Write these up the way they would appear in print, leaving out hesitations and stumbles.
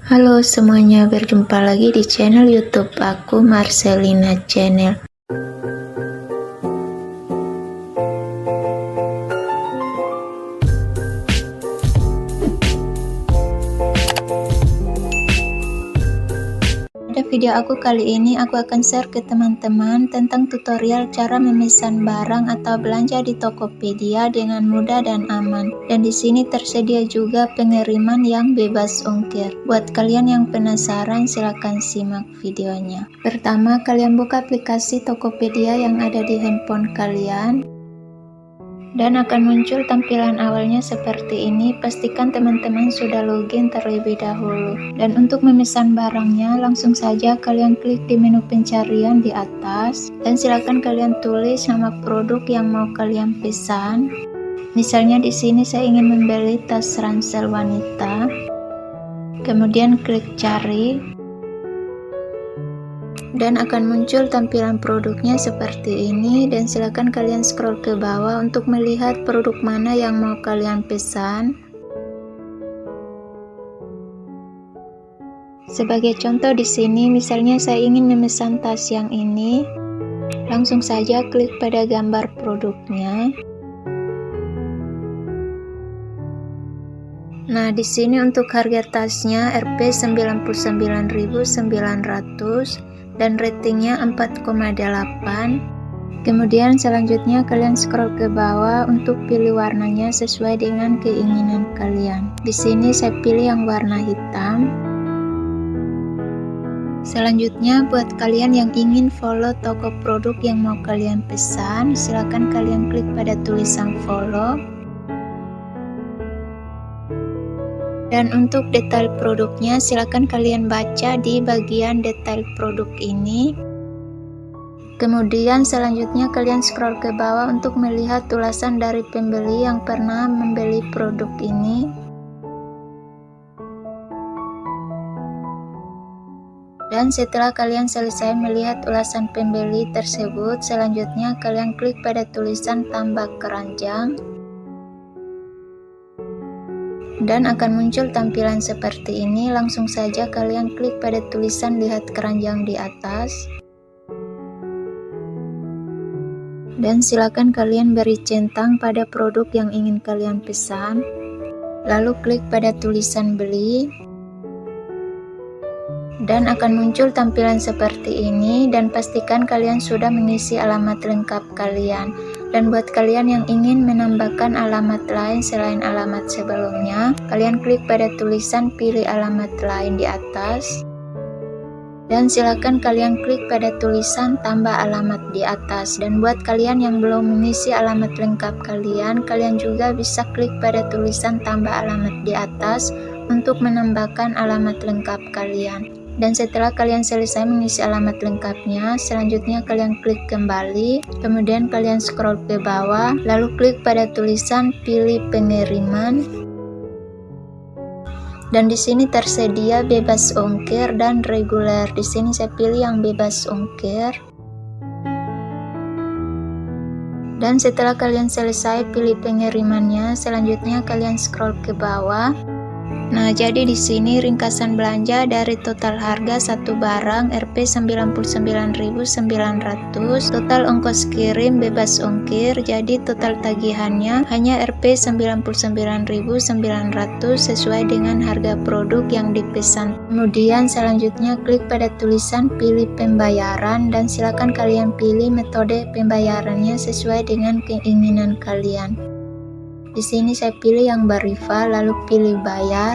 Halo semuanya, berjumpa lagi di channel YouTube aku, Marcelina Channel. Pada video aku kali ini, aku akan share ke teman-teman tentang tutorial cara memesan barang atau belanja di Tokopedia dengan mudah dan aman. Dan di sini tersedia juga pengiriman yang bebas ongkir. Buat kalian yang penasaran, silahkan simak videonya. Pertama, kalian buka aplikasi Tokopedia yang ada di handphone kalian. Dan akan muncul tampilan awalnya seperti ini. Pastikan teman-teman sudah login terlebih dahulu. Dan untuk memesan barangnya, langsung saja kalian klik di menu pencarian di atas. Dan silakan kalian tulis nama produk yang mau kalian pesan. Misalnya di sini saya ingin membeli tas ransel wanita. Kemudian klik cari. Dan akan muncul tampilan produknya seperti ini, dan silakan kalian scroll ke bawah untuk melihat produk mana yang mau kalian pesan. Sebagai contoh di sini, misalnya saya ingin memesan tas yang ini, langsung saja klik pada gambar produknya. Nah, di sini untuk harga tasnya Rp 99.900 dan ratingnya 4,8. Kemudian selanjutnya kalian scroll ke bawah untuk pilih warnanya sesuai dengan keinginan kalian. Di sini saya pilih yang warna hitam. Selanjutnya buat kalian yang ingin follow toko produk yang mau kalian pesan, silakan kalian klik pada tulisan follow. Dan untuk detail produknya, silakan kalian baca di bagian detail produk ini. Kemudian selanjutnya kalian scroll ke bawah untuk melihat ulasan dari pembeli yang pernah membeli produk ini. Dan setelah kalian selesai melihat ulasan pembeli tersebut, selanjutnya kalian klik pada tulisan tambah keranjang. Dan akan muncul tampilan seperti ini. Langsung saja kalian klik pada tulisan lihat keranjang di atas. Dan silakan kalian beri centang pada produk yang ingin kalian pesan. Lalu klik pada tulisan beli. Dan akan muncul tampilan seperti ini, dan pastikan kalian sudah mengisi alamat lengkap kalian. Dan buat kalian yang ingin menambahkan alamat lain selain alamat sebelumnya, kalian klik pada tulisan pilih alamat lain di atas. Dan silakan kalian klik pada tulisan tambah alamat di atas. Dan buat kalian yang belum mengisi alamat lengkap kalian, kalian juga bisa klik pada tulisan tambah alamat di atas untuk menambahkan alamat lengkap kalian. Dan setelah kalian selesai mengisi alamat lengkapnya, selanjutnya kalian klik kembali, kemudian kalian scroll ke bawah, lalu klik pada tulisan pilih pengiriman. Dan di sini tersedia bebas ongkir dan reguler. Di sini saya pilih yang bebas ongkir. Dan setelah kalian selesai pilih pengirimannya, selanjutnya kalian scroll ke bawah. Nah, jadi di sini ringkasan belanja dari total harga satu barang Rp 99.900, total ongkos kirim bebas ongkir, jadi total tagihannya hanya Rp 99.900 sesuai dengan harga produk yang dipesan. Kemudian selanjutnya klik pada tulisan pilih pembayaran, dan silakan kalian pilih metode pembayarannya sesuai dengan keinginan kalian. Di sini saya pilih yang Barifa, lalu pilih bayar,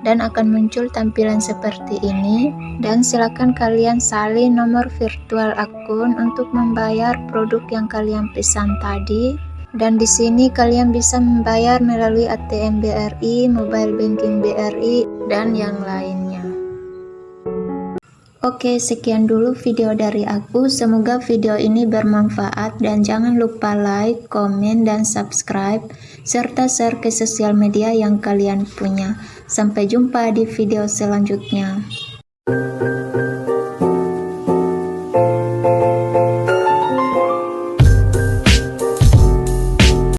dan akan muncul tampilan seperti ini. Dan silakan kalian salin nomor virtual akun untuk membayar produk yang kalian pesan tadi. Dan di sini kalian bisa membayar melalui ATM BRI, mobile banking BRI, dan yang lainnya. Oke, sekian dulu video dari aku. Semoga video ini bermanfaat, dan jangan lupa like, komen, dan subscribe, serta share ke sosial media yang kalian punya. Sampai jumpa di video selanjutnya.